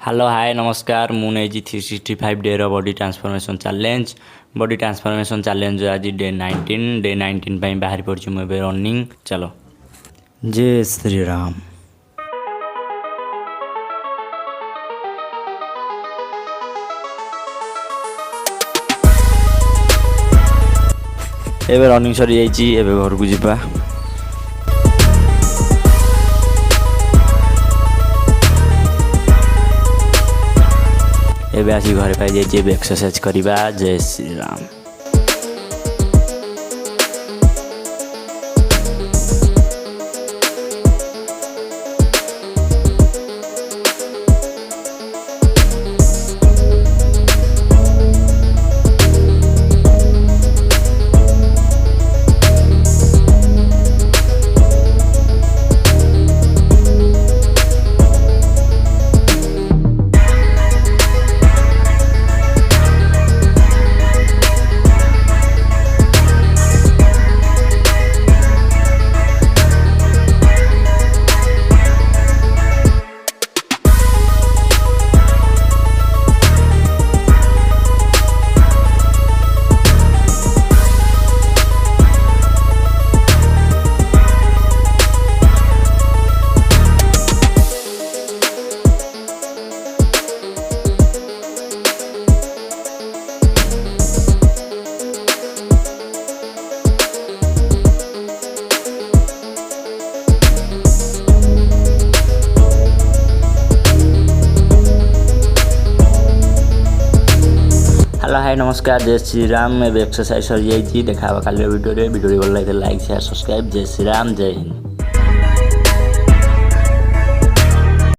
Hello hi नमस्कार मुझे 365 day रो body transformation challenge आज डे 19 पे बाहर पड़ी मुझे रनिंग चलो। जय श्री राम। एबे रनिंग सरी जाइए एबे घर को जीवा। एबे आसी घरे पाई जाइए एक्सरसाइज करवा। जय श्री राम। हेलो हाय नमस्कार जय श्री राम। एक्सरसाइज सरी जाइए देखा काली वीडियो भल लगे लाइक शेयर सब्सक्राइब। जय श्री राम जय हिंद।